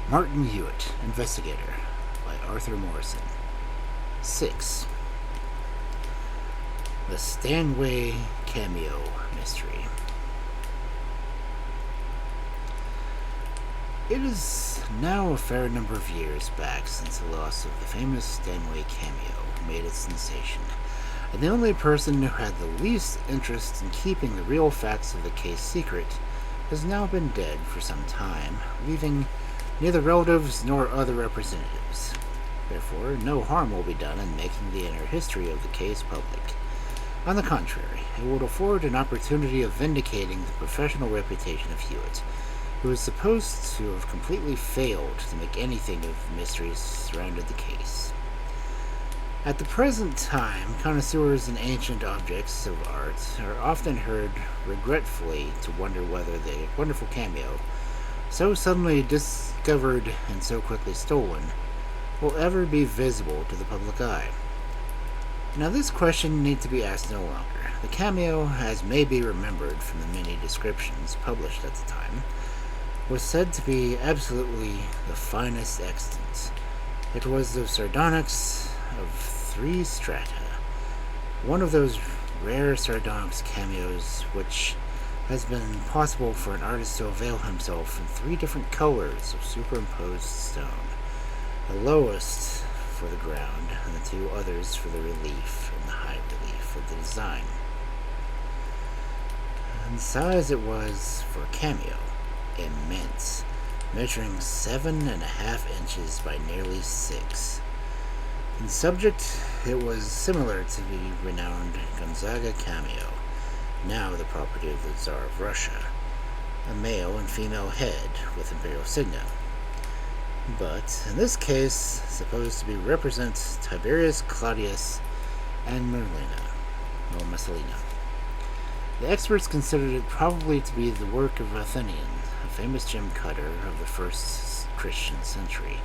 Martin Hewitt, Investigator, by Arthur Morrison. 6. The Stanway Cameo Mystery. It is now a fair number of years back since the loss of the famous Stanway Cameo made its sensation, and the only person who had the least interest in keeping the real facts of the case secret has now been dead for some time, leaving neither relatives nor other representatives. Therefore, no harm will be done in making the inner history of the case public. On the contrary, it will afford an opportunity of vindicating the professional reputation of Hewitt, who is supposed to have completely failed to make anything of the mysteries surrounding the case. At the present time, connoisseurs in ancient objects of art are often heard regretfully to wonder whether the wonderful cameo, so suddenly discovered and so quickly stolen, will ever be visible to the public eye. Now this question need to be asked no longer. The cameo, as may be remembered from the many descriptions published at the time, was said to be absolutely the finest extant. It was of sardonyx of 3 strata, one of those rare sardonyx cameos which has been possible for an artist to avail himself in 3 different colors of superimposed stone, the lowest for the ground and the 2 others for the relief and the high relief of the design. In size it was, for a cameo, immense, measuring 7.5 inches by nearly 6. In subject, it was similar to the renowned Gonzaga cameo, now the property of the Tsar of Russia, a male and female head with imperial signet, but in this case supposed to be represent Tiberius Claudius and Messalina. The experts considered it probably to be the work of Athenian, a famous gem cutter of the first Christian century,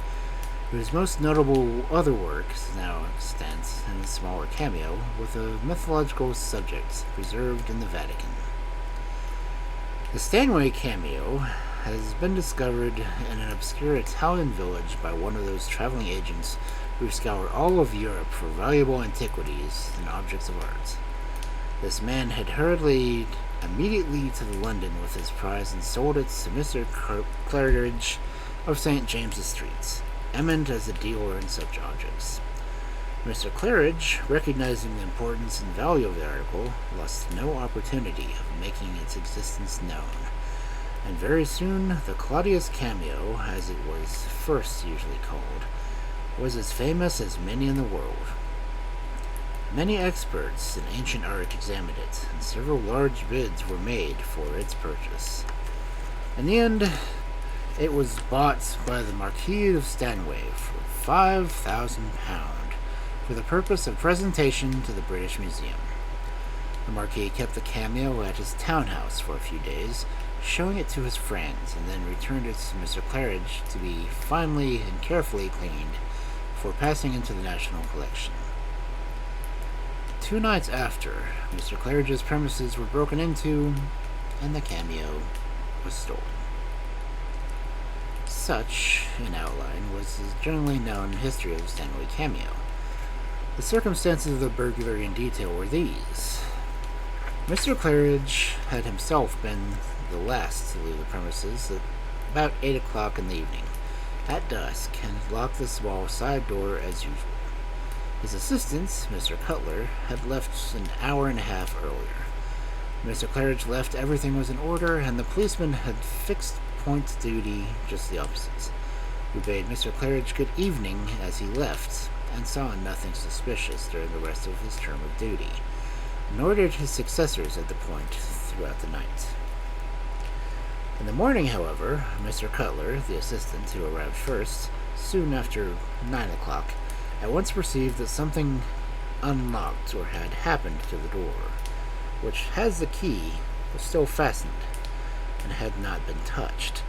whose most notable other work is now extant in a smaller cameo with a mythological subject preserved in the Vatican. The Stanway cameo has been discovered in an obscure Italian village by one of those traveling agents who scour all of Europe for valuable antiquities and objects of art. This man had hurried immediately to London with his prize and sold it to Mr. Claridge of St. James's Street, eminent as a dealer in such objects. Mr. Claridge, recognizing the importance and value of the article, lost no opportunity of making its existence known, and very soon the Claudius cameo, as it was first usually called, was as famous as many in the world. Many experts in ancient art examined it, and several large bids were made for its purchase. In the end, it was bought by the Marquis of Stanway for £5,000 for the purpose of presentation to the British Museum. The Marquis kept the cameo at his townhouse for a few days, showing it to his friends, and then returned it to Mr. Claridge to be finely and carefully cleaned before passing into the National Collection. 2 nights after, Mr. Claridge's premises were broken into, and the cameo was stolen. Such, in outline, was the generally known history of the Stanway cameo. The circumstances of the burglary in detail were these. Mr. Claridge had himself been the last to leave the premises at about 8 o'clock in the evening, at dusk, and locked the small side door as usual. His assistant, Mr. Cutler, had left an hour and a half earlier. Mr. Claridge left everything was in order, and the policeman had fixed point duty just the opposite, who bade Mr. Claridge good evening as he left, and saw nothing suspicious during the rest of his term of duty, nor did his successors at the point throughout the night. In the morning, however, Mr. Cutler, the assistant who arrived first, soon after 9 o'clock, at once perceived that something unlocked or had happened to the door, which, as the key, was still fastened, and had not been touched.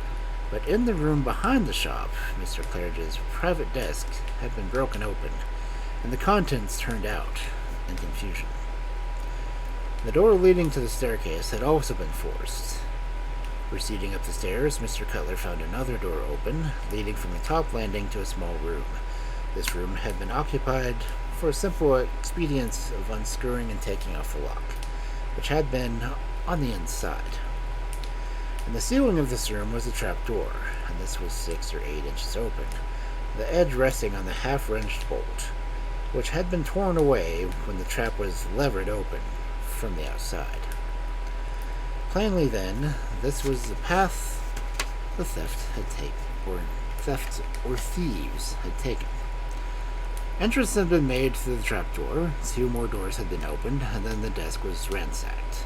But in the room behind the shop, Mr. Claridge's private desk had been broken open, and the contents turned out in confusion. The door leading to the staircase had also been forced, Proceeding up the stairs, Mr. Cutler found another door open, leading from the top landing to a small room. This room had been occupied for a simple expedient of unscrewing and taking off the lock, which had been on the inside. In the ceiling of this room was a trap door, and this was 6 or 8 inches open, the edge resting on the half-wrenched bolt, which had been torn away when the trap was levered open from the outside. Plainly, then, this was the path the thieves had taken. Entrance had been made through the trapdoor, 2 more doors had been opened, and then the desk was ransacked.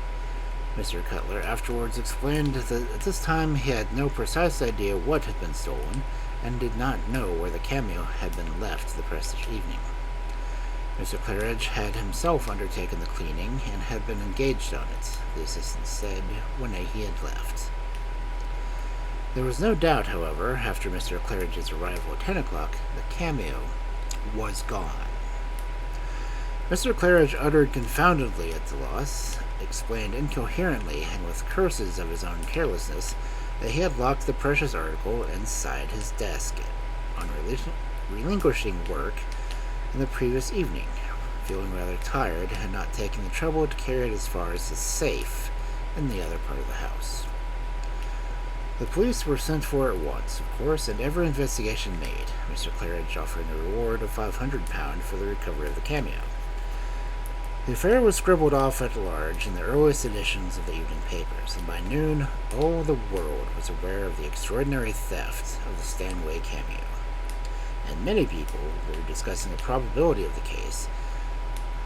Mr. Cutler afterwards explained that at this time he had no precise idea what had been stolen, and did not know where the Cameo had been left the previous evening. Mr. Claridge had himself undertaken the cleaning, and had been engaged on it, the assistant said, when he had left. There was no doubt, however, after Mr. Claridge's arrival at 10 o'clock, the Cameo was gone. Mr. Claridge uttered confoundedly at the loss, explained incoherently and with curses of his own carelessness that he had locked the precious article inside his desk on relinquishing work in the previous evening, feeling rather tired and not taking the trouble to carry it as far as the safe in the other part of the house. The police were sent for at once, of course, and every investigation made, Mr. Claridge offering a reward of £500 for the recovery of the Cameo. The affair was scribbled off at large in the earliest editions of the evening papers, and by noon all the world was aware of the extraordinary theft of the Stanway Cameo, and many people were discussing the probability of the case,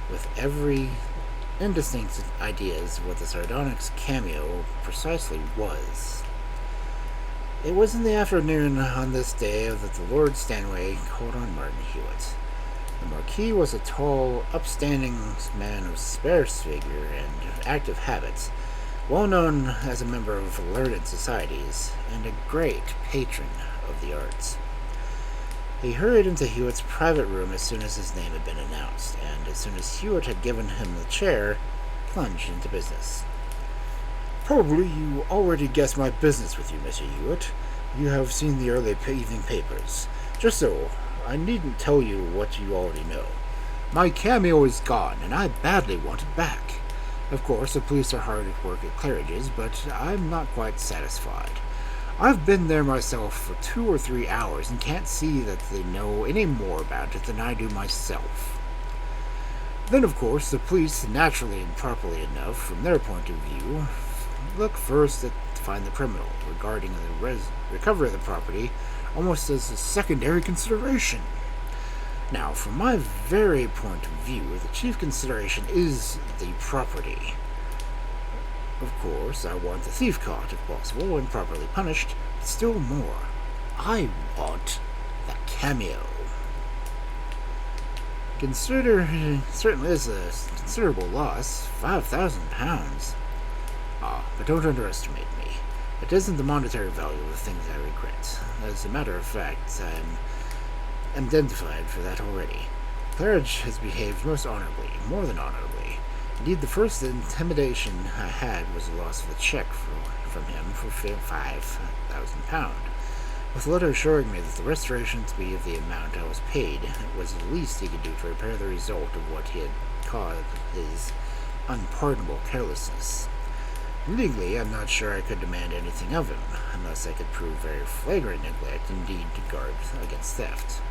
with every indistinct ideas of what the sardonyx Cameo precisely was. It was in the afternoon on this day that the Lord Stanway called on Martin Hewitt. The Marquis was a tall, upstanding man of sparse figure and active habits, well known as a member of learned societies, and a great patron of the arts. He hurried into Hewitt's private room as soon as his name had been announced, and as soon as Hewitt had given him the chair, plunged into business. "Probably you already guessed my business with you, Mr. Hewitt. You have seen the early evening papers. Just so, I needn't tell you what you already know. My Cameo is gone, and I badly want it back. Of course, the police are hard at work at Claridge's, but I'm not quite satisfied. I've been there myself for 2 or 3 hours and can't see that they know any more about it than I do myself. Then, of course, the police, naturally and properly enough, from their point of view, look first to find the criminal, regarding the recovery of the property almost as a secondary consideration. Now, from my very point of view, the chief consideration is the property. Of course, I want the thief caught, if possible, and properly punished, but still more, I want the Cameo. Certainly is a considerable loss, £5,000. But don't underestimate me. It isn't the monetary value of the things I regret. As a matter of fact, I'm indemnified for that already. Claridge has behaved most honorably, more than honorably. Indeed, the first intimidation I had was the loss of a check from him for £5,000, with a letter assuring me that the restoration to be of the amount I was paid was the least he could do to repair the result of what he had caused his unpardonable carelessness. Legally, I'm not sure I could demand anything of him, unless I could prove very flagrant neglect indeed to guard against theft.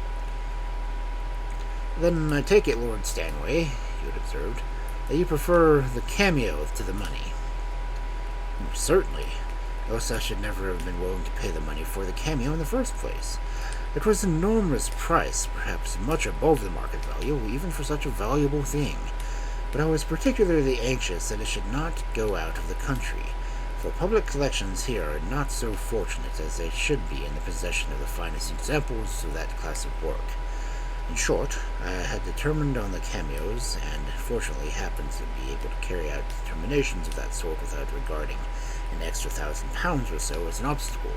Then I take it, Lord Stanway, he had observed, that you prefer the Cameo to the money. Certainly, else I should never have been willing to pay the money for the Cameo in the first place. It was an enormous price, perhaps much above the market value, even for such a valuable thing. But I was particularly anxious that it should not go out of the country, for public collections here are not so fortunate as they should be in the possession of the finest examples of that class of work. In short, I had determined on the Cameos, and fortunately happened to be able to carry out determinations of that sort without regarding an extra £1,000 or so as an obstacle.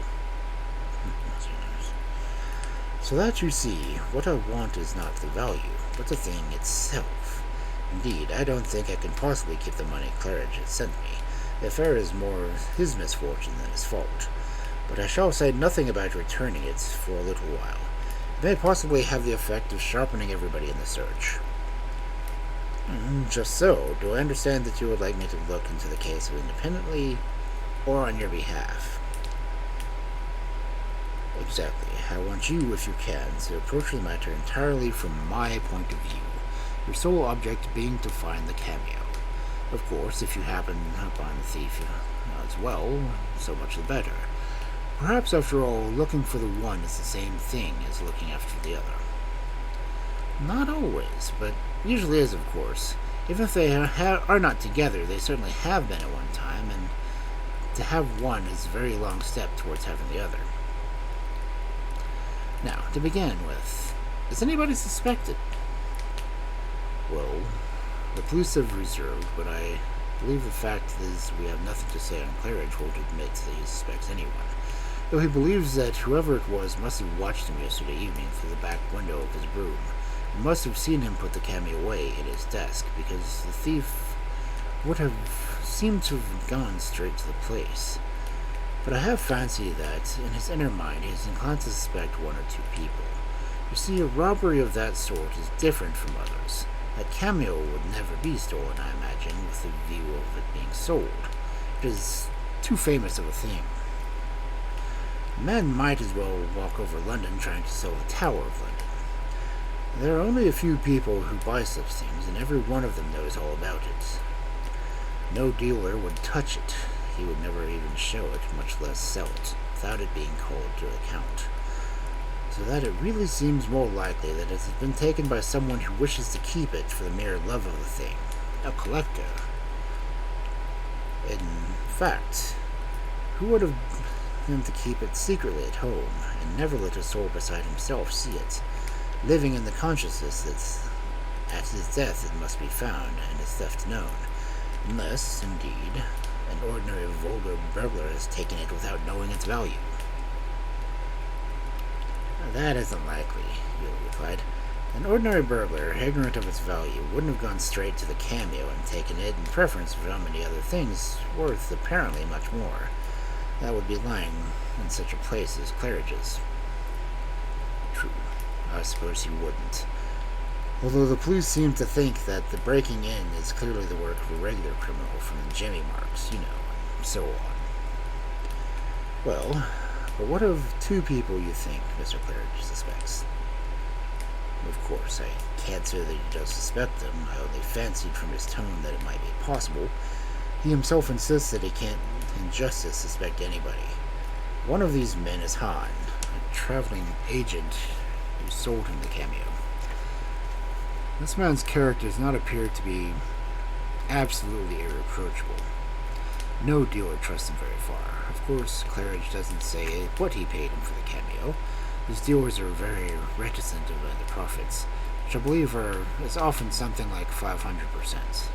So that, you see, what I want is not the value, but the thing itself. Indeed, I don't think I can possibly keep the money Claridge has sent me, The affair is more his misfortune than his fault, but I shall say nothing about returning it for a little while. It may possibly have the effect of sharpening everybody in the search. Just so, do I understand that you would like me to look into the case independently or on your behalf? Exactly. I want you, if you can, to approach the matter entirely from my point of view, your sole object being to find the cameo. Of course, if you happen upon the thief as well, so much the better. Perhaps, after all, looking for the one is the same thing as looking after the other. Not always, but usually is, of course. Even if they are not together, they certainly have been at one time, and to have one is a very long step towards having the other. Now, to begin with, is anybody suspected? Well, the police have reserved, but I believe the fact is we have nothing to say on Claridge won't admit that he suspects anyone, though he believes that whoever it was must have watched him yesterday evening through the back window of his room, and must have seen him put the cameo away in his desk, because the thief would have seemed to have gone straight to the place. But I have fancied that, in his inner mind, he is inclined to suspect one or two people. You see, a robbery of that sort is different from others. That cameo would never be stolen, I imagine, with the view of it being sold. It is too famous of a thing. A man might as well walk over London trying to sell the Tower of London. There are only a few people who buy such things, and every one of them knows all about it. No dealer would touch it. He would never even show it, much less sell it, without it being called to account. So that it really seems more likely that it has been taken by someone who wishes to keep it for the mere love of the thing, a collector. In fact, who would have him to keep it secretly at home, and never let a soul beside himself see it, living in the consciousness that at his death it must be found, and his theft known, unless, indeed, an ordinary vulgar burglar has taken it without knowing its value. That isn't likely, Hewitt replied. An ordinary burglar, ignorant of its value, wouldn't have gone straight to the cameo and taken it in preference for so many other things worth apparently much more. That would be lying in such a place as Claridge's. True. I suppose he wouldn't. Although the police seem to think that the breaking in is clearly the work of a regular criminal from the Jimmy marks, and so on. Well, but what of two people you think Mr. Claridge suspects? Of course, I can't say that he does suspect them. I only fancied from his tone that it might be possible. He himself insists that he can't, in justice, suspect anybody. One of these men is Hahn, a traveling agent who sold him the cameo. This man's character does not appear to be absolutely irreproachable. No dealer trusts him very far. Of course, Claridge doesn't say what he paid him for the cameo. His dealers are very reticent about the profits, which I believe is often something like 500%.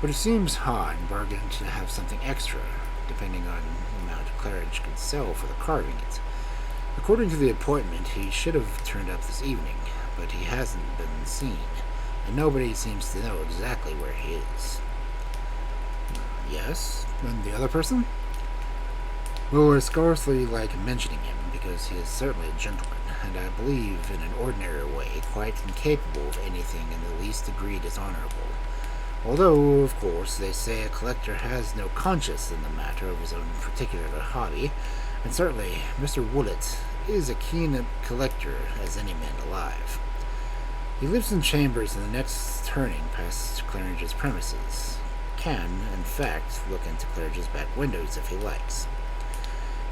But it seems Hahn bargained to have something extra, depending on the amount Claridge could sell for the carving it. According to the appointment, he should have turned up this evening, but he hasn't been seen, and nobody seems to know exactly where he is. Yes, and the other person? Well, I scarcely like mentioning him, because he is certainly a gentleman, and I believe in an ordinary way quite incapable of anything in the least degree dishonorable. Although, of course, they say a collector has no conscience in the matter of his own particular hobby, and certainly Mr. Willett is a keen collector as any man alive. He lives in chambers in the next turning past Claridge's premises. Can, in fact, look into Claridge's back windows if he likes.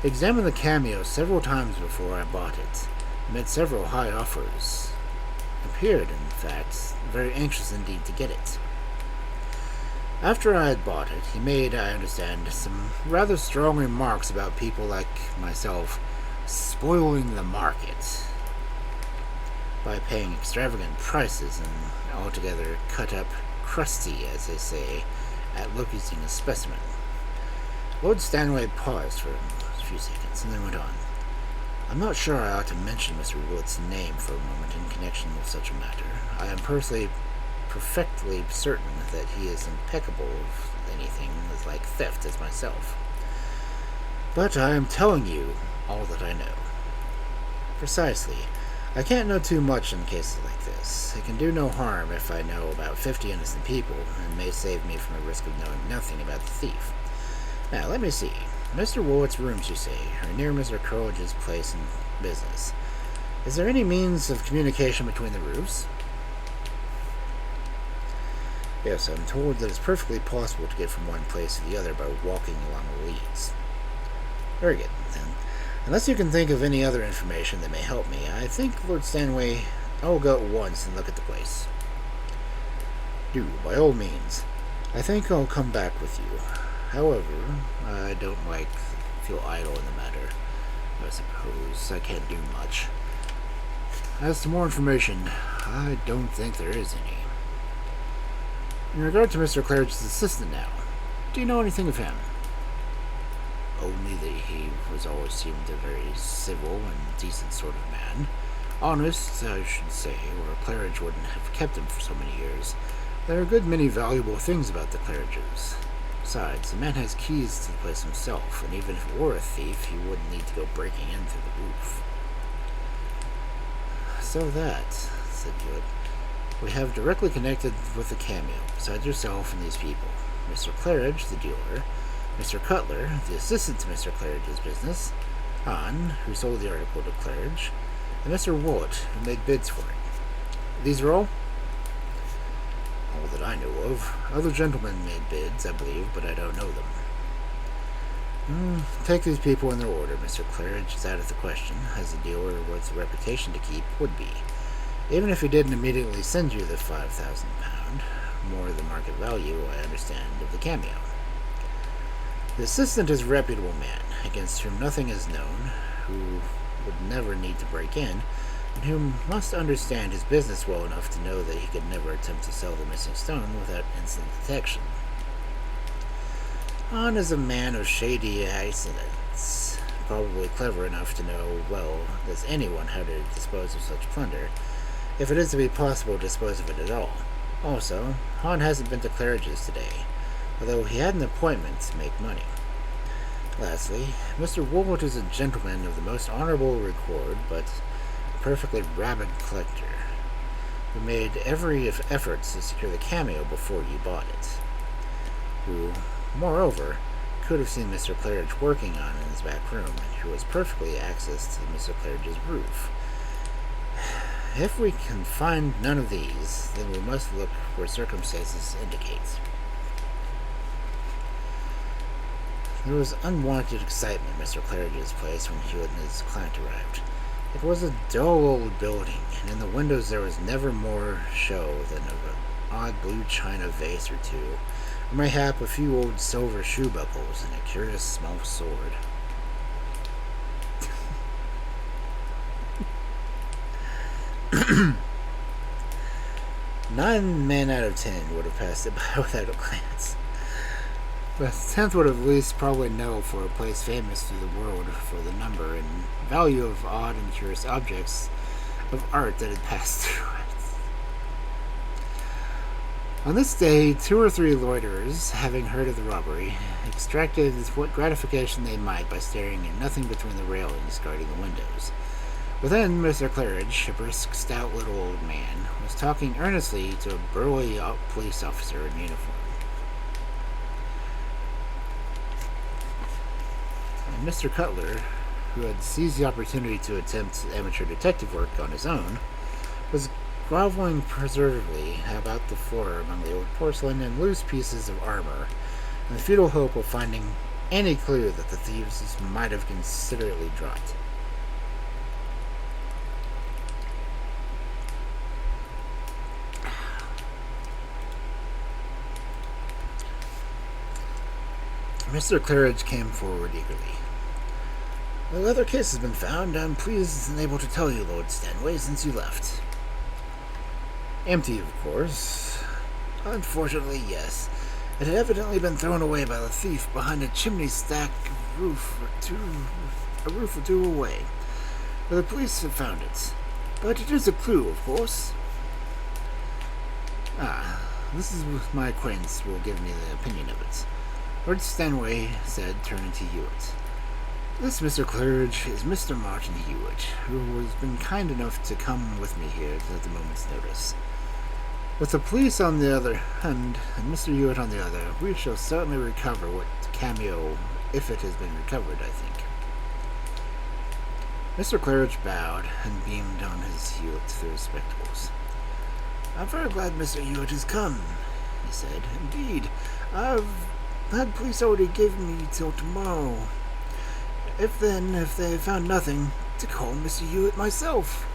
He examined the cameo several times before I bought it, made several high offers. Appeared, in fact, very anxious indeed to get it. After I had bought it, he made, I understand, some rather strong remarks about people like myself spoiling the market by paying extravagant prices and altogether cut up crusty, as they say, at looking a specimen. Lord Stanway paused for a few seconds and then went on. I'm not sure I ought to mention Mr. Willett's name for a moment in connection with such a matter. I am personally perfectly certain that he is impeccable of anything as like theft as myself. But I am telling you all that I know. Precisely. I can't know too much in cases like this. It can do no harm if I know about 50 innocent people, and may save me from the risk of knowing nothing about the thief. Now, let me see. Mr. Woolworth's rooms, you say, are near Mr. Coleridge's place in business. Is there any means of communication between the roofs? Yes, I'm told that it's perfectly possible to get from one place to the other by walking along the leads. Very good, then. Unless you can think of any other information that may help me, I think, Lord Stanway, I will go at once and look at the place. Do, by all means. I think I'll come back with you. However, I don't feel idle in the matter. I suppose I can't do much. As to more information, I don't think there is any. In regard to Mr. Claridge's assistant now, do you know anything of him? Only that he was always seemed a very civil and decent sort of man. Honest, I should say, or Claridge wouldn't have kept him for so many years. There are a good many valuable things about the Claridges. Besides, the man has keys to the place himself, and even if it were a thief, he wouldn't need to go breaking in through the roof. So that, said Hewitt, we have directly connected with the Cameo, besides yourself and these people. Mr. Claridge, the dealer, Mr. Cutler, the assistant to Mr. Claridge's business, Hahn, who sold the article to Claridge, and Mr. Woolwich, who made bids for it. These are all? All that I know of. Other gentlemen made bids, I believe, but I don't know them. Take these people in their order. Mr. Claridge is out of the question, as a dealer with a reputation to keep would be. Even if he didn't immediately send you the £5,000, more the market value, I understand, of the Cameo. The assistant is a reputable man, against whom nothing is known, who would never need to break in, and who must understand his business well enough to know that he could never attempt to sell the missing stone without instant detection. Hahn is a man of shady accidents, probably clever enough to know well as anyone how to dispose of such plunder, if it is to be possible to dispose of it at all. Also, Hahn hasn't been to Claridge's today, although he had an appointment to make money. Lastly, Mr. Woolwich is a gentleman of the most honorable record, but a perfectly rabid collector, who made every effort to secure the Cameo before you bought it, who, moreover, could have seen Mr. Claridge working on it in his back room, and who has perfectly access to Mr. Claridge's roof. If we can find none of these, then we must look where circumstances indicate. There was unwanted excitement at Mr. Claridge's place when Hewitt and his client arrived. It was a dull old building, and in the windows there was never more show than of an odd blue china vase or two, or mayhap a few old silver shoe buckles and a curious small sword. 9 men out of 10 would have passed it by without a glance. But the 10th would at least probably know for a place famous through the world for the number and value of odd and curious objects of art that had passed through it. On this day, 2 or 3 loiterers, having heard of the robbery, extracted what gratification they might by staring at nothing between the railings guarding the windows. Within, Mr. Claridge, a brisk, stout little old man, was talking earnestly to a burly police officer in uniform. And Mr. Cutler, who had seized the opportunity to attempt amateur detective work on his own, was groveling preservatively about the floor among the old porcelain and loose pieces of armor, in the futile hope of finding any clue that the thieves might have considerately dropped. Mr. Claridge came forward eagerly. The leather case has been found. I'm pleased and able to tell you, Lord Stanway, since you left. Empty, of course. Unfortunately, yes. It had evidently been thrown away by the thief behind a chimney stack a roof or two away, where the police have found it. But it is a clue, of course. Ah, this is my acquaintance will give me the opinion of it. Lord Stanway said, turning to Hewitt. This, Mr. Claridge, is Mr. Martin Hewitt, who has been kind enough to come with me here at the moment's notice. With the police on the other hand, and Mr. Hewitt on the other, we shall certainly recover what Cameo, if it has been recovered, I think. Mr. Claridge bowed and beamed on his Hewitt through his spectacles. I'm very glad Mr. Hewitt has come, he said. Indeed, I've had police already give me till tomorrow. If they found nothing, to call Mr. Hewitt myself.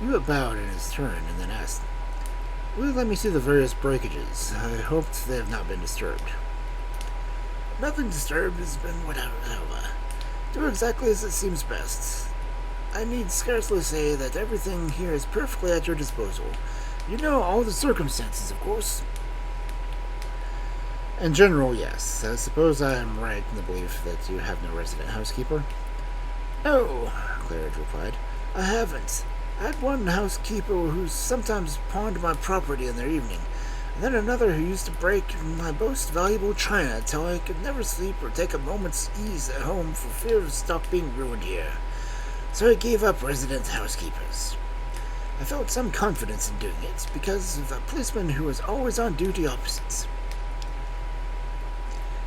Hewitt bowed in his turn and then asked, Will you let me see the various breakages? I hoped they have not been disturbed. Nothing disturbed has been whatever. Do exactly as it seems best. I need scarcely say that everything here is perfectly at your disposal. You know all the circumstances, of course. In general, yes. I suppose I am right in the belief that you have no resident housekeeper? No, Claridge replied. I haven't. I had one housekeeper who sometimes pawned my property in their evening, and then another who used to break my most valuable china till I could never sleep or take a moment's ease at home for fear of stock being ruined here. So I gave up resident housekeepers. I felt some confidence in doing it, because of a policeman who was always on duty opposites.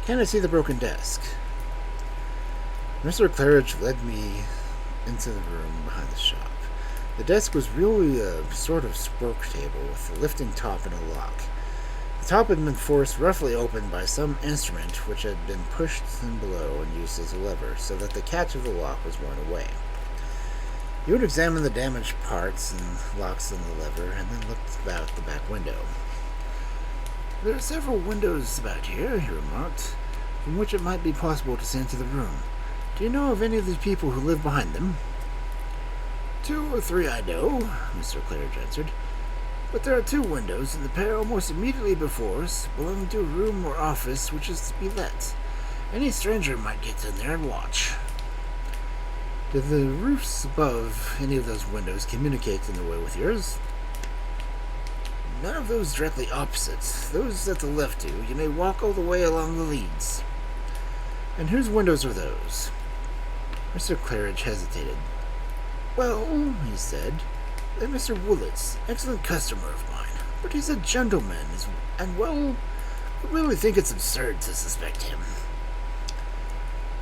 Can I see the broken desk? Mr. Claridge led me into the room behind the shop. The desk was really a sort of spoke table with a lifting top and a lock. The top had been forced roughly open by some instrument which had been pushed in below and used as a lever, so that the catch of the lock was worn away. He would examine the damaged parts and locks on the lever, and then looked about the back window. There are several windows about here, he remarked, from which it might be possible to see into the room. Do you know of any of the people who live behind them? 2 or 3 I know, Mr. Claridge answered. But there are 2 windows in the pair almost immediately before us, belonging to a room or office which is to be let. Any stranger might get in there and watch. Do the roofs above any of those windows communicate in the way with yours? None of those directly opposite. Those at the left do. You may walk all the way along the leads. And whose windows are those? Mr. Claridge hesitated. Well, he said, they're Mr. Woolett's, excellent customer of mine. But he's a gentleman, and, well, I really think it's absurd to suspect him.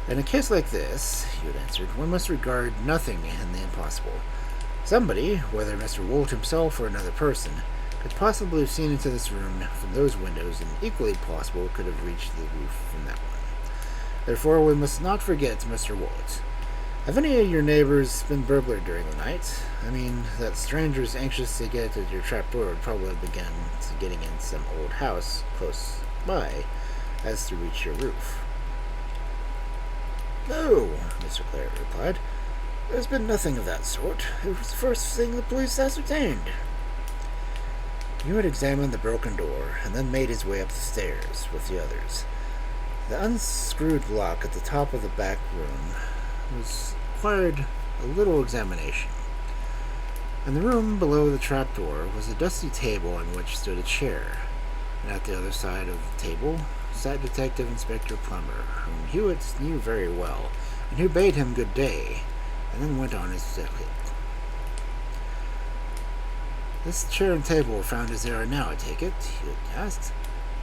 In a case like this, Hewitt answered, one must regard nothing in the impossible. Somebody, whether Mr. Woolett himself or another person, could possibly have seen into this room from those windows, and equally possible could have reached the roof from that one. Therefore, we must not forget Mr. Woolett. Have any of your neighbors been burglared during the night? I mean, that strangers anxious to get at your trapdoor would probably have begun getting in some old house close by, as to reach your roof. No, Mr. Claridge replied. There's been nothing of that sort. It was the first thing the police ascertained. Hewitt examined the broken door, and then made his way up the stairs with the others. The unscrewed lock at the top of the back room required a little examination. In the room below the trapdoor was a dusty table on which stood a chair, and at the other side of the table sat Detective Inspector Plummer, whom Hewitt knew very well, and who bade him good day, and then went on his way. This chair and table were found as they are now, I take it? Hewitt asked.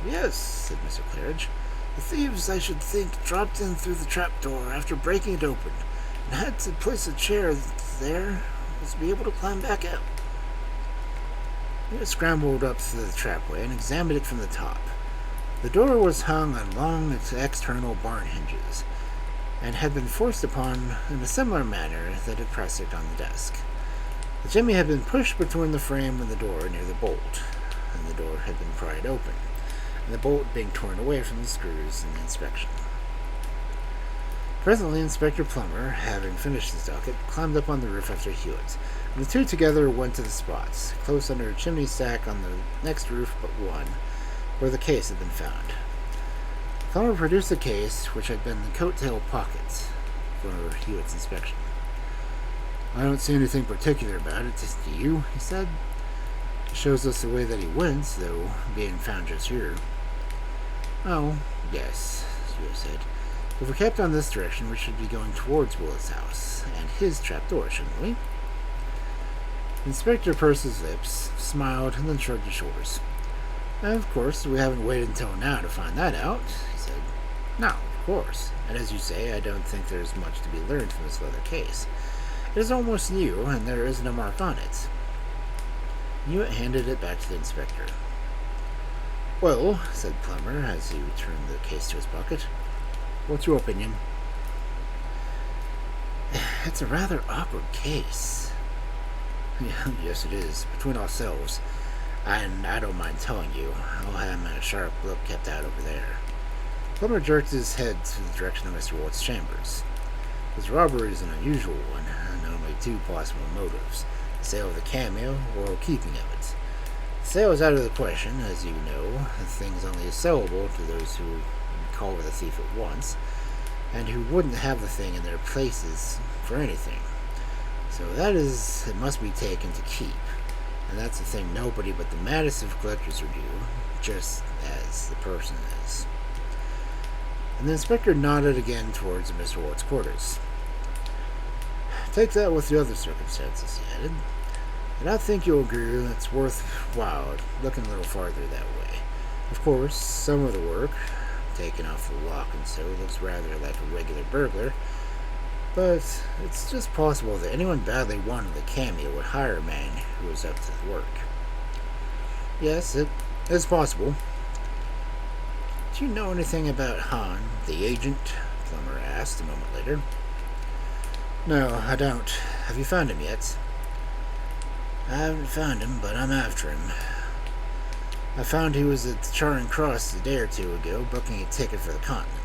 Yes, said Mr. Claridge. The thieves, I should think, dropped in through the trapdoor after breaking it open, and had to place a chair there to be able to climb back out. He scrambled up through the trapway and examined it from the top. The door was hung on long external barn hinges, and had been forced upon in a similar manner that had pressed it on the desk. The jimmy had been pushed between the frame and the door near the bolt, and the door had been pried open, and the bolt being torn away from the screws in the inspection. Presently, Inspector Plummer, having finished his docket, climbed up on the roof after Hewitt, and the two together went to the spots, close under a chimney stack on the next roof but one, where the case had been found. Plummer produced the case, which had been in the coat-tail pocket, for Hewitt's inspection. I don't see anything particular about it, do you? He said. It shows us the way that he went, though, being found just here. Oh, yes, Hewitt said. If we kept on this direction, we should be going towards Willis' house, and his trapdoor, shouldn't we? The inspector pursed his lips, smiled, and then shrugged his shoulders. Of course, we haven't waited until now to find that out, he said. No, of course. And as you say, I don't think there's much to be learned from this leather case. It is almost new, and there isn't a mark on it. Hewitt handed it back to the inspector. Well, said Plummer, as he returned the case to his pocket. What's your opinion? It's a rather awkward case. Yes, it is. Between ourselves, and I don't mind telling you, I'll have a sharp look kept out over there. Plummer jerked his head to the direction of Mr. Wart's chambers. This robbery is an unusual one, and only two possible motives: the sale of the Cameo or keeping of it. The sale is out of the question, as you know. The thing is only sellable to those who call the thief at once, and who wouldn't have the thing in their places for anything. So that is, it must be taken to keep, and that's the thing nobody but the maddest of collectors would do, just as the person is. And the inspector nodded again towards Mr. Wart's quarters. Take that with the other circumstances, he added, and I think you'll agree that it's worthwhile looking a little farther that way. Of course, some of the work, taken off the lock and so, looks rather like a regular burglar, but it's just possible that anyone badly wanting the Cameo would hire a man who was up to the work. Yes, it is possible. Do you know anything about Hahn, the agent? Plummer asked a moment later. No, I don't. Have you found him yet? I haven't found him, but I'm after him. I found he was at Charing Cross a day or two ago, booking a ticket for the continent.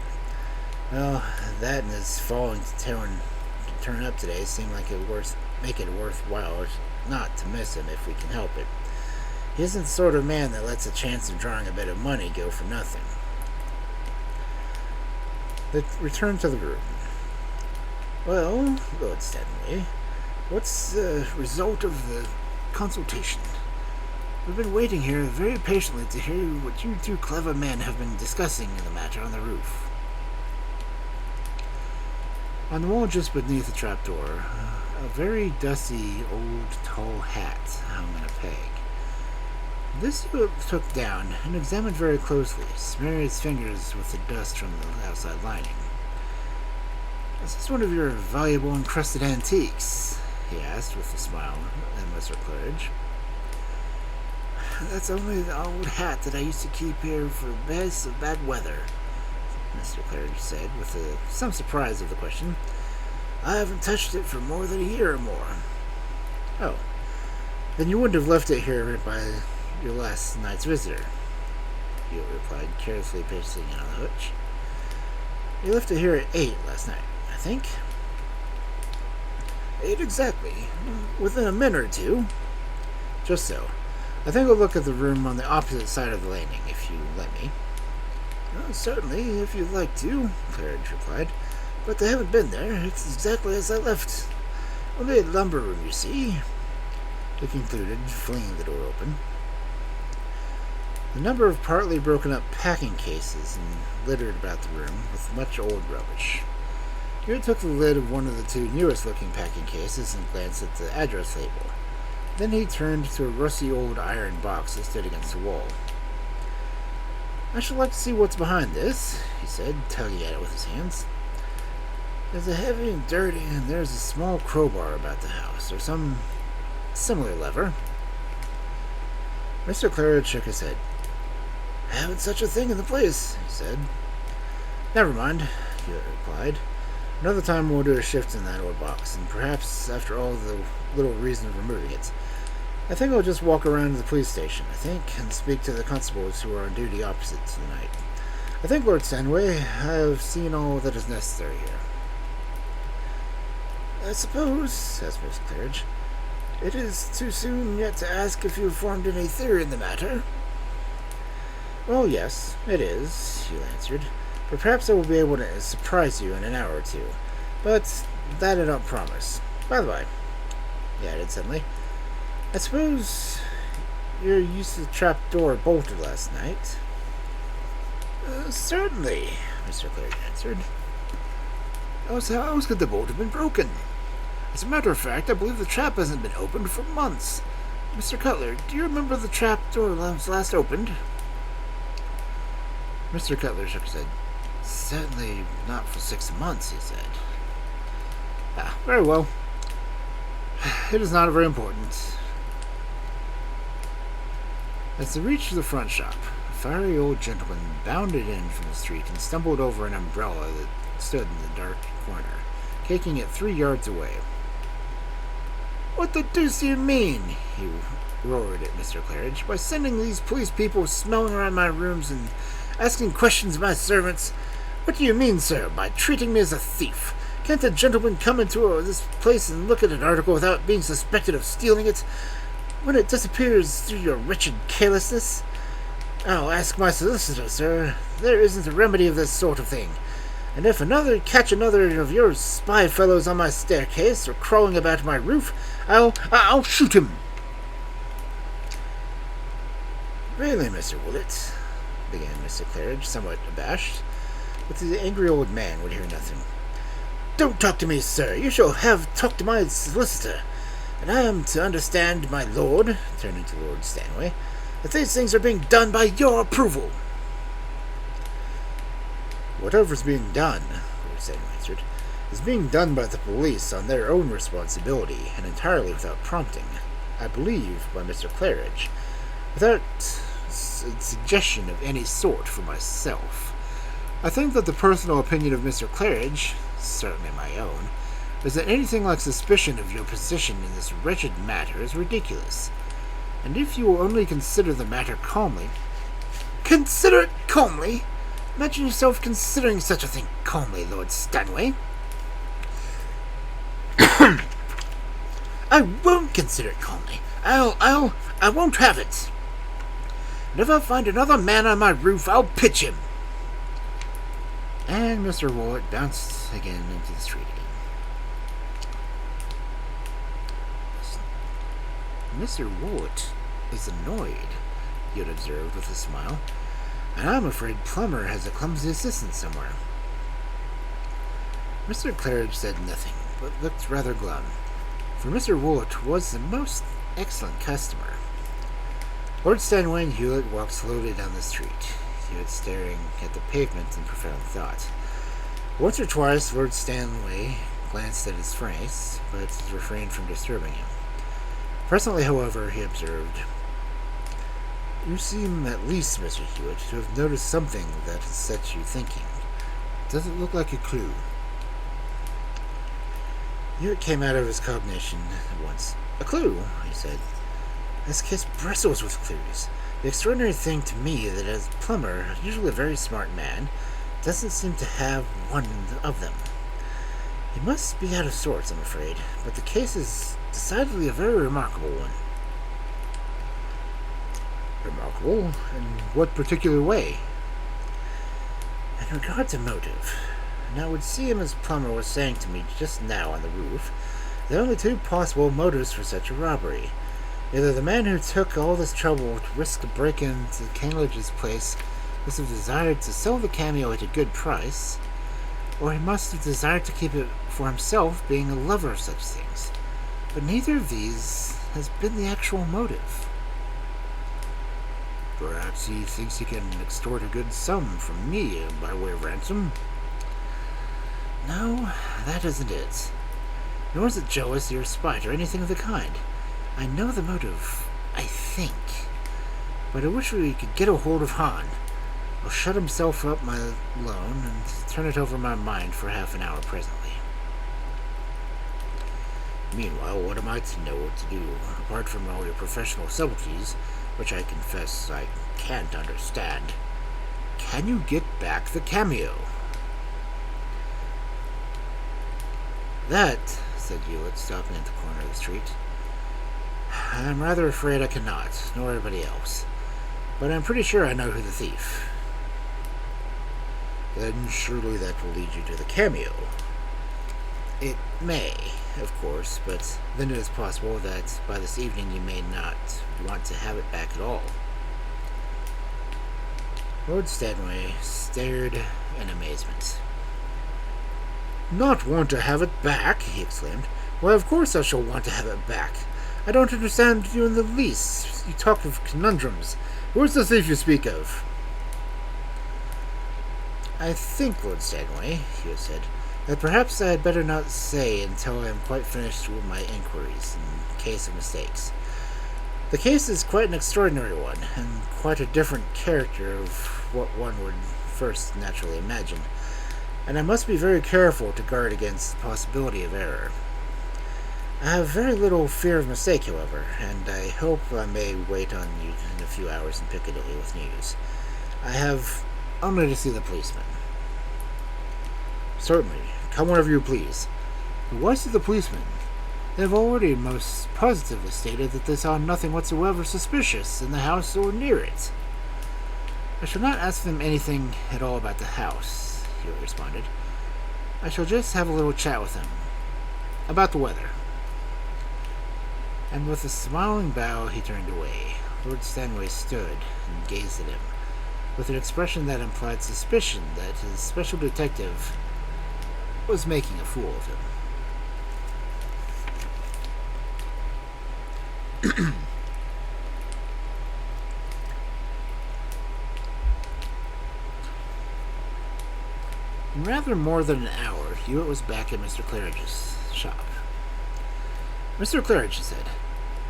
Well, that and his falling to turn up today seem like it make it worthwhile not to miss him if we can help it. He isn't the sort of man that lets a chance of drawing a bit of money go for nothing. They returned to the room. Well, Lord Stanway, what's the result of the consultation? We've been waiting here very patiently to hear what you two clever men have been discussing in the matter on the roof. On the wall just beneath the trapdoor, a very dusty old tall hat hung on a peg. This Hewitt took down and examined very closely, smearing his fingers with the dust from the outside lining. Is this one of your valuable encrusted antiques? He asked with a smile at Mr. Claridge. That's only the old hat that I used to keep here for best of bad weather, Mr. Claridge said, with some surprise of the question. I haven't touched it for more than a year or more. Oh, then you wouldn't have left it here by your last night's visitor, Hewitt replied, carelessly pasting it on the hooch. You left it here at 8 last night, I think. 8 exactly. Within a minute or two. Just so. I think I'll look at the room on the opposite side of the landing, if you let me. Certainly, if you'd like to, Claridge replied. But they haven't been there. It's exactly as I left. Only a lumber room, you see, he concluded, flinging the door open. A number of partly broken up packing cases littered about the room with much old rubbish. Hewitt took the lid of one of the two newest looking packing cases and glanced at the address label. Then he turned to a rusty old iron box that stood against the wall. I should like to see what's behind this, he said, tugging at it with his hands. There's a heavy and dirty, and there's a small crowbar about the house, or some similar lever. Mr. Claridge shook his head. Haven't such a thing in the place, he said. Never mind, Hewitt replied. Another time we'll do a shift in that old box, and perhaps, after all, the little reason of removing it. I think I'll just walk around to the police station, and speak to the constables who are on duty opposite tonight. I think, Lord Stanway, I have seen all that is necessary here. I suppose, says Miss Claridge, it is too soon yet to ask if you have formed any theory in the matter. Well, yes, it is, Hugh answered. But perhaps I will be able to surprise you in an hour or two. But that I don't promise. By the by, he added suddenly, I suppose your use of the trap door bolted last night? Certainly, Mr. Claridge answered. How could the bolt have been broken? As a matter of fact, I believe the trap hasn't been opened for months. Mr. Cutler, do you remember the trap door was last opened? Mr. Cutler shook his head. Certainly not for 6 months, he said. Very well. It is not very important. As they reached the front shop, a fiery old gentleman bounded in from the street and stumbled over an umbrella that stood in the dark corner, kicking it 3 yards away. What the deuce do you mean, he roared at Mr. Claridge, by sending these police people smelling around my rooms and asking questions of my servants? What do you mean, sir, by treating me as a thief? Can't a gentleman come into this place and look at an article without being suspected of stealing it, when it disappears through your wretched carelessness? I'll ask my solicitor, sir. There isn't a remedy of this sort of thing. And if catch another of your spy fellows on my staircase or crawling about my roof, I'll shoot him. Really, Mr. Willett, began Mr. Claridge, somewhat abashed, but the angry old man would hear nothing. Don't talk to me, sir. You shall have talked to my solicitor. And I am to understand, my lord, turning to Lord Stanway, that these things are being done by your approval. Whatever's being done, Lord Stanway answered, is being done by the police on their own responsibility and entirely without prompting, I believe, by Mr. Claridge, without suggestion of any sort for myself. I think that the personal opinion of Mr. Claridge, certainly my own, is that anything like suspicion of your position in this wretched matter is ridiculous. And if you will only consider the matter calmly... Consider it calmly? Imagine yourself considering such a thing calmly, Lord Stanway. I won't consider it calmly. I won't have it. And if I find another man on my roof, I'll pitch him. And Mr. Willett bounced again into the street again. Mr. Willett is annoyed, he had observed with a smile, and I'm afraid Plummer has a clumsy assistant somewhere. Mr. Claridge said nothing, but looked rather glum, for Mr. Willett was a most excellent customer. Lord Stanway and Hewitt walked slowly down the street, Hewitt staring at the pavement in profound thought. Once or twice Lord Stanway glanced at his face, but refrained from disturbing him. Presently, however, he observed, You seem, at least, Mr. Hewitt, to have noticed something that has set you thinking. Does it look like a clue? Hewitt came out of his cognition at once. A clue, he said. This case bristles with clues. The extraordinary thing to me that as Plummer, usually a very smart man, doesn't seem to have one of them. He must be out of sorts, I'm afraid, but the case is decidedly a very remarkable one. Remarkable? In what particular way? In regard to motive. Now, it would seem, as Plummer was saying to me just now on the roof, there are only 2 possible motives for such a robbery. Either the man who took all this trouble to risk a break-in to Canelage's place must have desired to sell the Cameo at a good price, or he must have desired to keep it for himself, being a lover of such things. But neither of these has been the actual motive. Perhaps he thinks he can extort a good sum from me by way of ransom. No, that isn't it. Nor is it jealousy or spite or anything of the kind. I know the motive, I think. But I wish we could get a hold of Hahn. I'll shut himself up my alone and turn it over my mind for half an hour presently. Meanwhile, what am I to know what to do, apart from all your professional subtleties, which I confess I can't understand? Can you get back the Cameo? That, said Hewitt, stopping at the corner of the street, I'm rather afraid I cannot, nor anybody else. But I'm pretty sure I know who the thief. Then surely that will lead you to the Cameo. It may, of course, but then it is possible that by this evening you may not want to have it back at all. Lord Stanway stared in amazement. Not want to have it back? He exclaimed. Why, of course I shall want to have it back. I don't understand you in the least. You talk of conundrums. Where's the thief you speak of? I think, Lord Stanway, Hewitt said, that perhaps I had better not say until I am quite finished with my inquiries in case of mistakes. The case is quite an extraordinary one, and quite a different character of what one would first naturally imagine, and I must be very careful to guard against the possibility of error. I have very little fear of mistake, however, and I hope I may wait on you in a few hours in Piccadilly with news. I have only to see the policeman. Certainly. Come whenever you please. But why see the policeman? They have already most positively stated that they saw nothing whatsoever suspicious in the house or near it. I shall not ask them anything at all about the house, Hewitt responded. I shall just have a little chat with them. About the weather. And with a smiling bow he turned away. Lord Stanway stood and gazed at him, with an expression that implied suspicion that his special detective was making a fool of him. In rather more than an hour, Hewitt was back at Mr. Claridge's shop. Mr. Claridge, he said,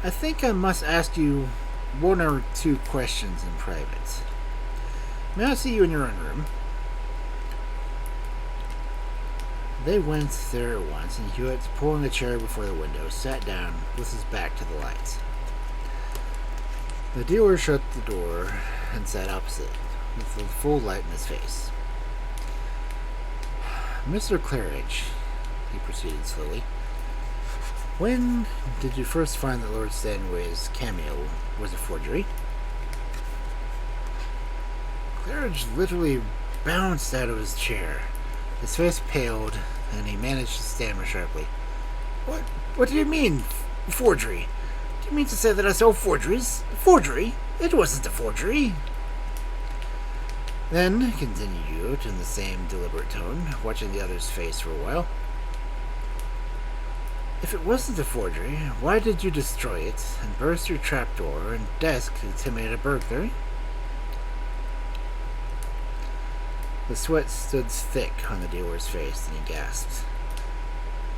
I think I must ask you one or two questions in private. May I see you in your own room? They went there at once, and Hewitt, pulling a chair before the window, sat down with his back to the light. The dealer shut the door and sat opposite, with the full light in his face. Mr. Claridge, he proceeded slowly, when did you first find that Lord Stanway's Cameo was a forgery? Claridge literally bounced out of his chair. His face paled, and he managed to stammer sharply. What do you mean, forgery? Do you mean to say that I sell forgeries? Forgery? It wasn't a forgery. Then, continued Hewitt in the same deliberate tone, watching the other's face for a while, if it wasn't a forgery, why did you destroy it and burst your trapdoor and desk to intimidate a burglary? The sweat stood thick on the dealer's face, and he gasped.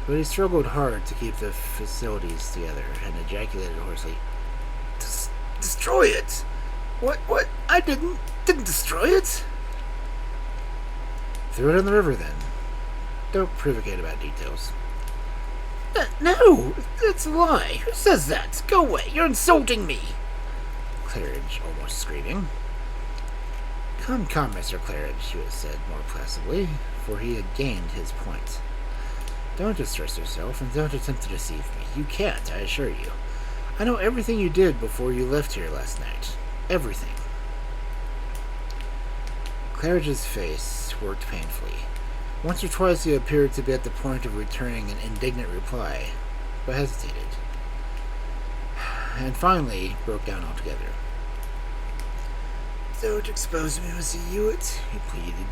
But he struggled hard to keep the facilities together, and ejaculated hoarsely, Destroy it? What? I didn't destroy it? Threw it in the river, then. Don't prevaricate about details. No, it's a lie. Who says that? Go away, you're insulting me. Claridge, almost screaming. Come, Mr. Claridge, Hewitt said more placidly, for he had gained his point. Don't distress yourself, and don't attempt to deceive me. You can't, I assure you. I know everything you did before you left here last night. Everything. Claridge's face worked painfully. Once or twice he appeared to be at the point of returning an indignant reply, but hesitated. And finally broke down altogether. Don't expose me, Mr. Hewitt, he pleaded.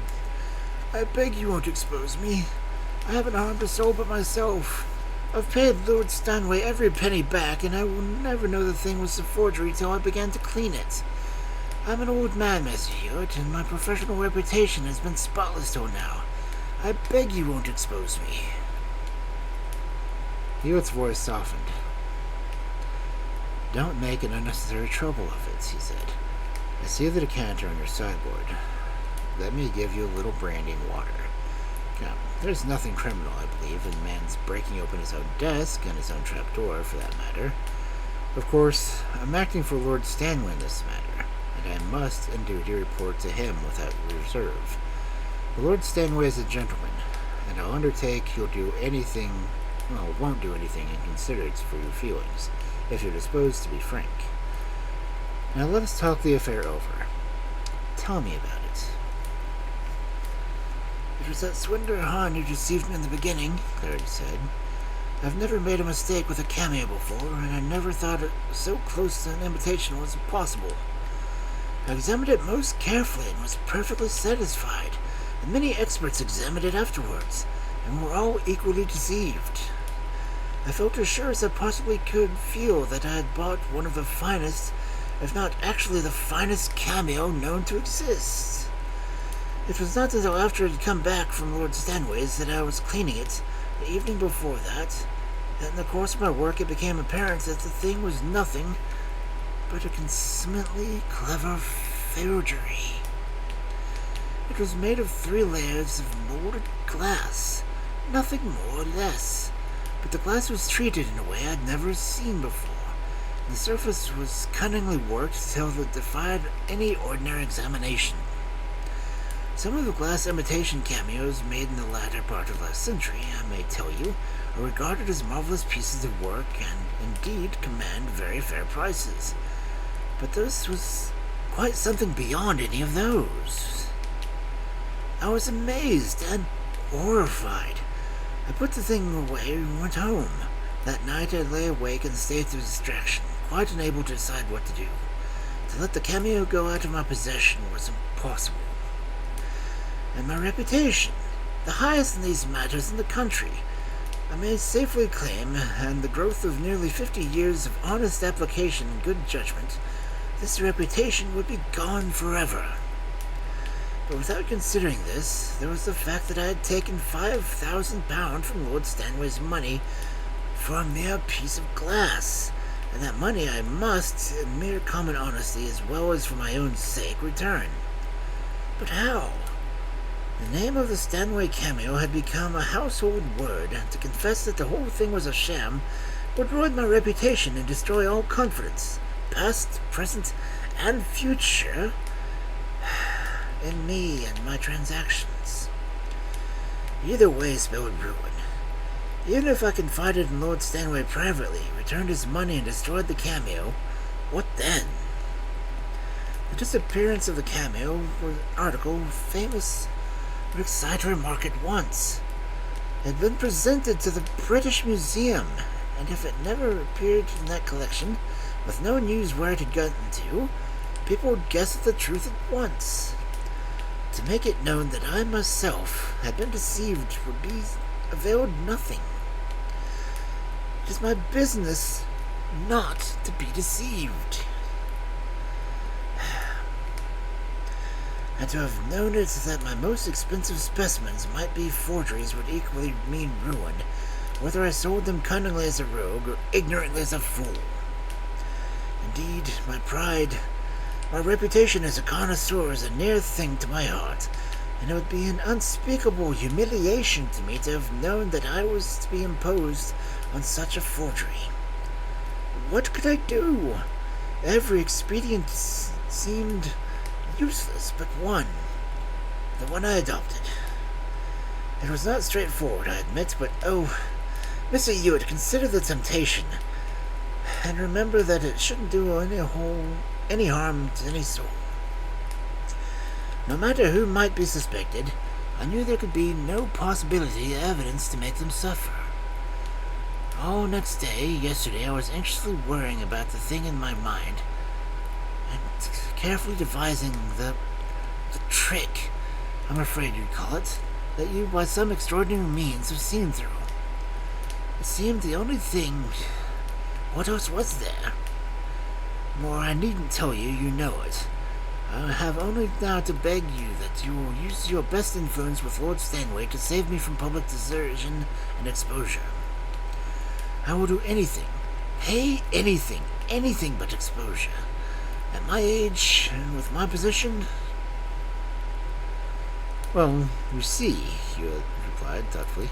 I beg you won't expose me. I haven't harmed a soul but myself. I've paid Lord Stanway every penny back, and I will never know the thing was a forgery till I began to clean it. I'm an old man, Mr. Hewitt, and my professional reputation has been spotless till now. I beg you won't expose me. Hewitt's voice softened. Don't make an unnecessary trouble of it, he said. I see the decanter on your sideboard. Let me give you a little brandy and water. Come, there's nothing criminal, I believe, in a man's breaking open his own desk and his own trapdoor, for that matter. Of course, I'm acting for Lord Stanway in this matter, and I must in duty report to him without reserve. The Lord Stanway is a gentleman, and I'll undertake he'll do anything, won't do anything inconsiderate for your feelings, if you're disposed to be frank. Now let us talk the affair over. Tell me about it. "It was that swindler Han who deceived me in the beginning," Clarity said. "I've never made a mistake with a cameo before, and I never thought it so close to an imitation was possible. I examined it most carefully and was perfectly satisfied, and many experts examined it afterwards, and were all equally deceived. I felt as sure as I possibly could feel that I had bought one of the finest, if not actually the finest cameo known to exist. It was not until after it had come back from Lord Stanway's that I was cleaning it, the evening before that in the course of my work it became apparent that the thing was nothing but a consummately clever forgery. It was made of 3 layers of molded glass, nothing more or less, but the glass was treated in a way I'd never seen before. The surface was cunningly worked till it defied any ordinary examination. Some of the glass imitation cameos made in the latter part of last century, I may tell you, are regarded as marvelous pieces of work and indeed command very fair prices. But this was quite something beyond any of those. I was amazed and horrified. I put the thing away and went home. That night I lay awake in a state of distraction, quite unable to decide what to do. To let the cameo go out of my possession was impossible. And my reputation, the highest in these matters in the country, I may safely claim, and the growth of nearly 50 years of honest application and good judgment, this reputation would be gone forever. But without considering this, there was the fact that I had taken £5,000 from Lord Stanway's money for a mere piece of glass, and that money I must, in mere common honesty as well as for my own sake, return. But how? The name of the Stanway cameo had become a household word, and to confess that the whole thing was a sham would ruin my reputation and destroy all confidence, past, present, and future, in me and my transactions. Either way spelled ruin. Even if I confided in Lord Stanway privately, returned his money and destroyed the cameo, what then? The disappearance of the cameo was an article famous would excite remark at once. It had been presented to the British Museum, and if it never appeared in that collection, with no news where it had gotten to, people would guess at the truth at once. To make it known that I myself had been deceived would be availed nothing. It is my business not to be deceived. And to have known it that my most expensive specimens might be forgeries would equally mean ruin, whether I sold them cunningly as a rogue or ignorantly as a fool. Indeed, my pride, my reputation as a connoisseur is a near thing to my heart, and it would be an unspeakable humiliation to me to have known that I was to be imposed on such a forgery. What could I do? Every expedient seemed useless but one, the one I adopted. It was not straightforward, I admit, but oh, Mr. Hewitt, consider the temptation, and remember that it shouldn't do any harm to any soul. No matter who might be suspected, I knew there could be no possibility of evidence to make them suffer. All next day, yesterday, I was anxiously worrying about the thing in my mind, and carefully devising the trick, I'm afraid you'd call it, that you by some extraordinary means have seen through. It seemed the only thing. What else was there? More, I needn't tell you, you know it. I have only now to beg you that you will use your best influence with Lord Stanway to save me from public desertion and exposure. I will do anything, pay anything but exposure. At my age, and with my position... Well, you see, Hewitt replied thoughtfully,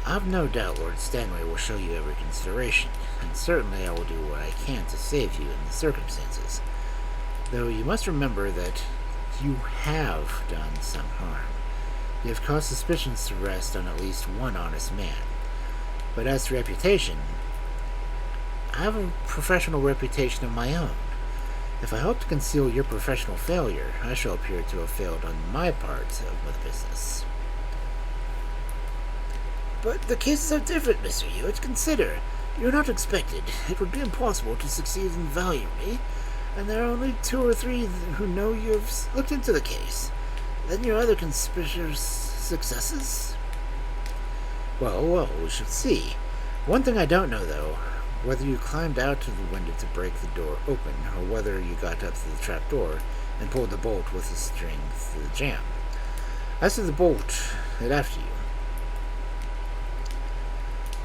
I've no doubt Lord Stanway will show you every consideration, and certainly I will do what I can to save you in the circumstances. Though you must remember that you have done some harm. You have caused suspicions to rest on at least one honest man. But as to reputation, I have a professional reputation of my own. If I hope to conceal your professional failure, I shall appear to have failed on my part of the business. But the cases are different, Mr. Hewitt. Consider, you're not expected. It would be impossible to succeed in valuing me, and there are only 2 or 3 who know you've looked into the case. Then your other conspicuous successes? Well, we shall see. One thing I don't know, though, whether you climbed out to the window to break the door open, or whether you got up to the trap door and pulled the bolt with a string through the jamb. As to the bolt, it after you.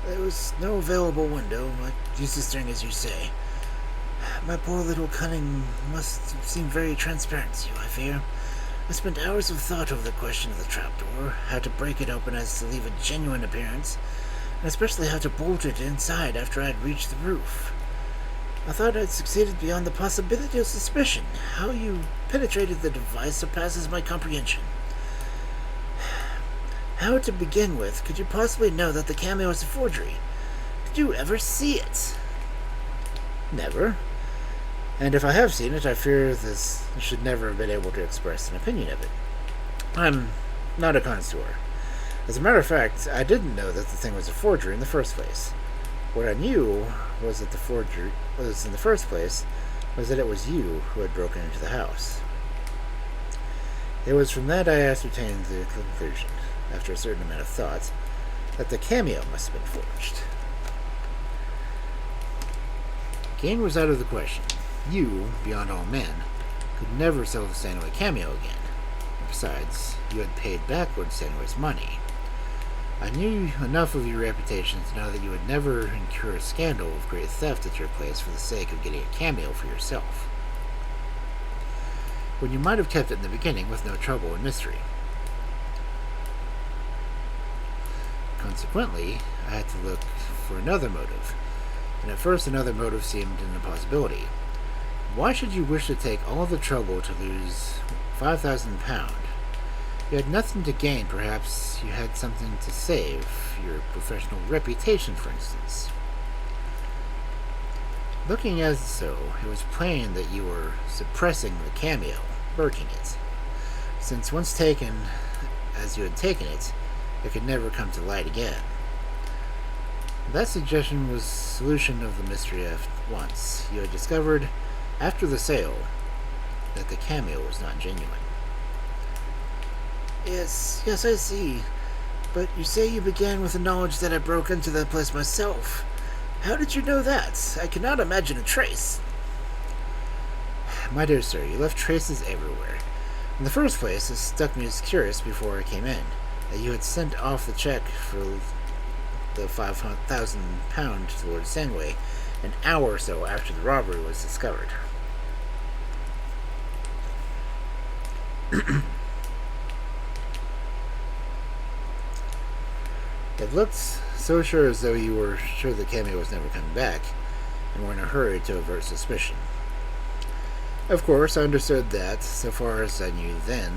There was no available window. I used the string, as you say. My poor little cunning must seem very transparent to you, I fear. I spent hours of thought over the question of the trapdoor, how to break it open as to leave a genuine appearance, and especially how to bolt it inside after I had reached the roof. I thought I'd succeeded beyond the possibility of suspicion. How you penetrated the device surpasses my comprehension. How, to begin with, could you possibly know that the Cameo is a forgery? Did you ever see it? Never. And if I have seen it, I fear this should never have been able to express an opinion of it. I'm not a connoisseur. As a matter of fact, I didn't know that the thing was a forgery in the first place. What I knew was that the forgery was in the first place was that it was you who had broken into the house. It was from that I ascertained the conclusion, after a certain amount of thought, that the Cameo must have been forged. Gain was out of the question. You, beyond all men, could never sell the Stanway Cameo again. Besides, you had paid back Lord Stanway's money. I knew enough of your reputation to know that you would never incur a scandal of great theft at your place for the sake of getting a Cameo for yourself, when you might have kept it in the beginning with no trouble and mystery. Consequently, I had to look for another motive, and at first another motive seemed an impossibility. Why should you wish to take all the trouble to lose £5,000? You had nothing to gain. Perhaps you had something to save, your professional reputation, for instance. Looking as so, it was plain that you were suppressing the Cameo, burking it, since once taken as you had taken it, it could never come to light again. That suggestion was solution of the mystery at once. You had discovered, after the sale, that the Cameo was not genuine. Yes, I see. But you say you began with the knowledge that I broke into that place myself. How did you know that? I cannot imagine a trace. My dear sir, you left traces everywhere. In the first place, it struck me as curious before I came in, that you had sent off the check for the £5,000 to Lord Stanway an hour or so after the robbery was discovered. It looked so sure as though you were sure the Cameo was never coming back, and were in a hurry to avert suspicion. Of course, I understood that, so far as I knew then,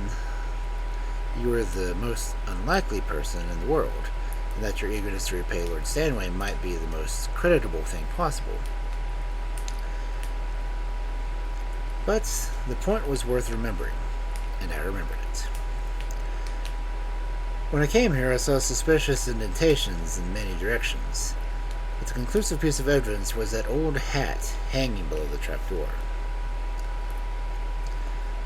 you were the most unlikely person in the world, and that your eagerness to repay Lord Stanway might be the most creditable thing possible. But the point was worth remembering, and I remembered it. When I came here, I saw suspicious indentations in many directions, but the conclusive piece of evidence was that old hat hanging below the trapdoor.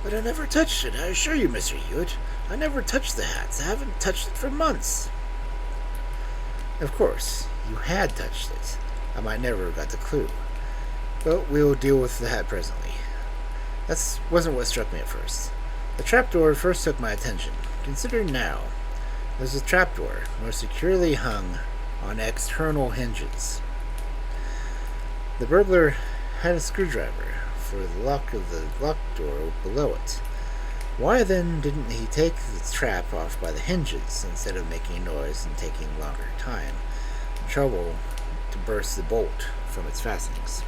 But I never touched it, I assure you, Mr. Hewitt. I never touched the hat. I haven't touched it for months. Of course, you had touched it. I might never have got the clue. But we'll deal with the hat presently. That wasn't what struck me at first. The trapdoor first took my attention. Consider now. There's a trapdoor, most securely hung on external hinges. The burglar had a screwdriver for the lock of the locked door below it. Why then didn't he take the trap off by the hinges instead of making a noise and taking longer time and trouble to burst the bolt from its fastenings?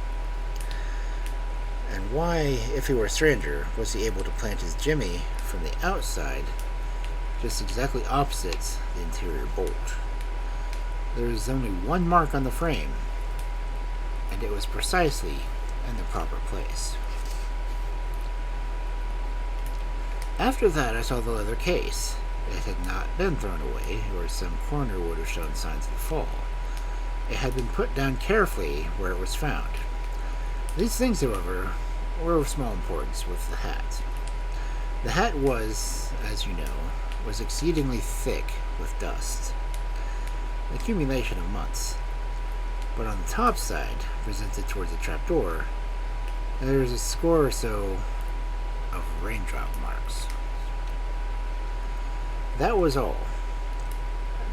And why, if he were a stranger, was he able to plant his jimmy from the outside just exactly opposite the interior bolt? There is only one mark on the frame, and it was precisely in the proper place. After that, I saw the leather case. it had not been thrown away, or some corner would have shown signs of a fall. It had been put down carefully where it was found. These things, however, were of small importance with the hat. The hat was, as you know, was exceedingly thick with dust, an accumulation of months. But on the top side, presented towards the trapdoor, there was a score or so of raindrop marks. That was all.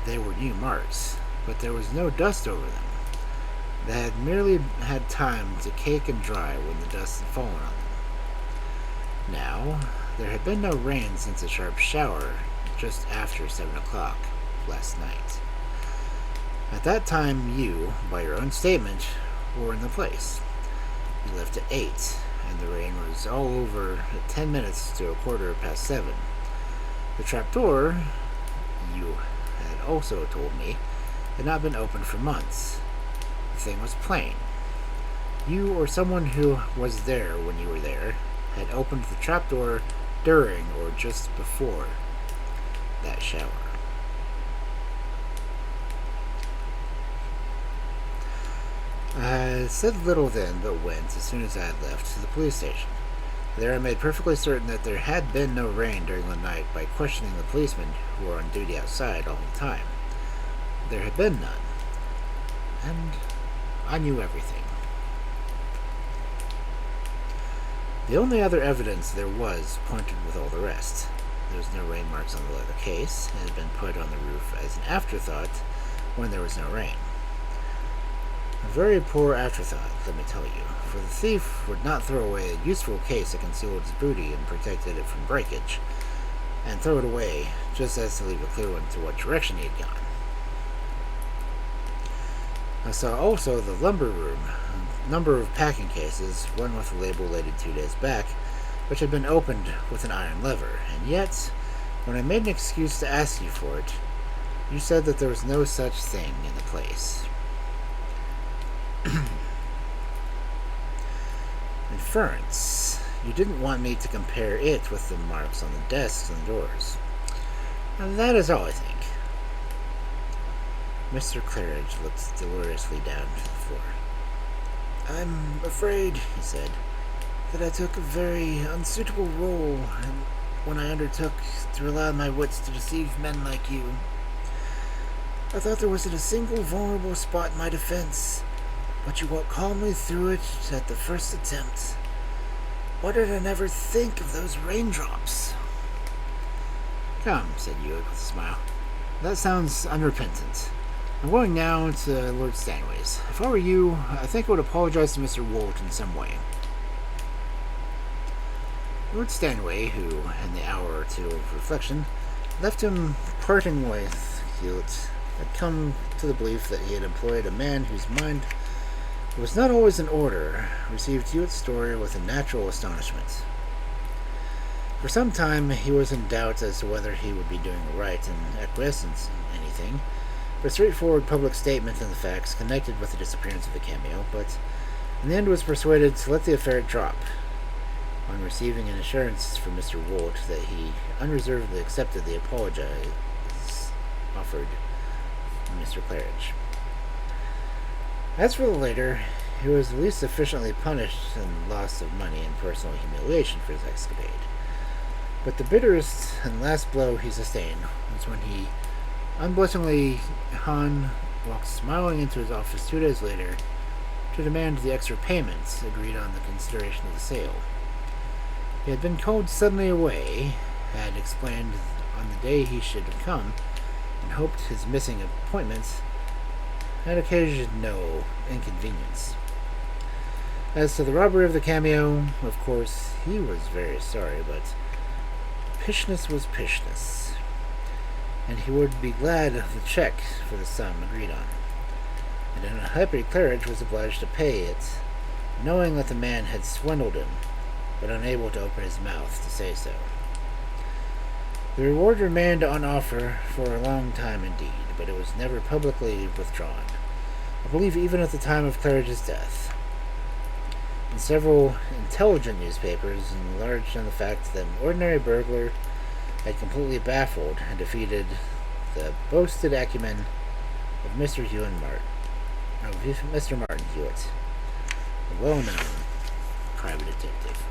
They were new marks, but there was no dust over them. They had merely had time to cake and dry when the dust had fallen on them. Now, there had been no rain since a sharp shower just after 7 o'clock last night. At that time, you, by your own statement, were in the place. You left at 8, and the rain was all over at 10 minutes to a quarter past 7. The trapdoor, you had also told me, had not been opened for months. The thing was plain. You or someone who was there when you were there had opened the trapdoor during or just before that shower. I said little then, but went, as soon as I had left, to the police station. There I made perfectly certain that there had been no rain during the night by questioning the policemen who were on duty outside all the time. There had been none, and I knew everything. The only other evidence there was pointed with all the rest. There was no rain marks on the leather case. It had been put on the roof as an afterthought when there was no rain. A very poor afterthought, let me tell you, for the thief would not throw away a useful case that concealed his booty and protected it from breakage, and throw it away just as to leave a clue into what direction he had gone. I saw also the lumber room, a number of packing cases, one with a label dated 2 days back, which had been opened with an iron lever, and yet, when I made an excuse to ask you for it, you said that there was no such thing in the place. Inference. You didn't want me to compare it with the marks on the desks and doors. And that is all, I think. Mr. Claridge looked deliriously down to the floor. I'm afraid, he said, that I took a very unsuitable role when I undertook to allow my wits to deceive men like you. I thought there wasn't a single vulnerable spot in my defense, but you walked calmly through it at the first attempt. Why did I never think of those raindrops? Come, said Hewitt with a smile. That sounds unrepentant. I'm going now to Lord Stanway's. If I were you, I think I would apologize to Mr. Wolt in some way. Lord Stanway, who, in the hour or two of reflection, left him parting with Hewitt, had come to the belief that he had employed a man whose mind was not always in order, received Hewitt's story with a natural astonishment. For some time he was in doubt as to whether he would be doing right in acquiescence in anything, for a straightforward public statement and the facts connected with the disappearance of the Cameo, but in the end was persuaded to let the affair drop, on receiving an assurance from Mr. Wolt that he unreservedly accepted the apology offered from Mr. Claridge. As for the latter, he was at least sufficiently punished in loss of money and personal humiliation for his escapade. But the bitterest and last blow he sustained was when he unblushingly walked smiling into his office 2 days later to demand the extra payments agreed on the consideration of the sale. He had been called suddenly away, had explained on the day he should have come, and hoped his missing appointments had occasioned no inconvenience. As to the robbery of the Cameo, of course, he was very sorry, but pishness was pishness, and he would be glad of the check for the sum agreed on. And an unhappy Claridge was obliged to pay it, knowing that the man had swindled him, but unable to open his mouth to say so. The reward remained on offer for a long time indeed, but it was never publicly withdrawn, I believe even at the time of Claridge's death. In several intelligent newspapers enlarged on the fact that an ordinary burglar had completely baffled and defeated the boasted acumen of Mr. Martin Hewitt, a well-known private detective.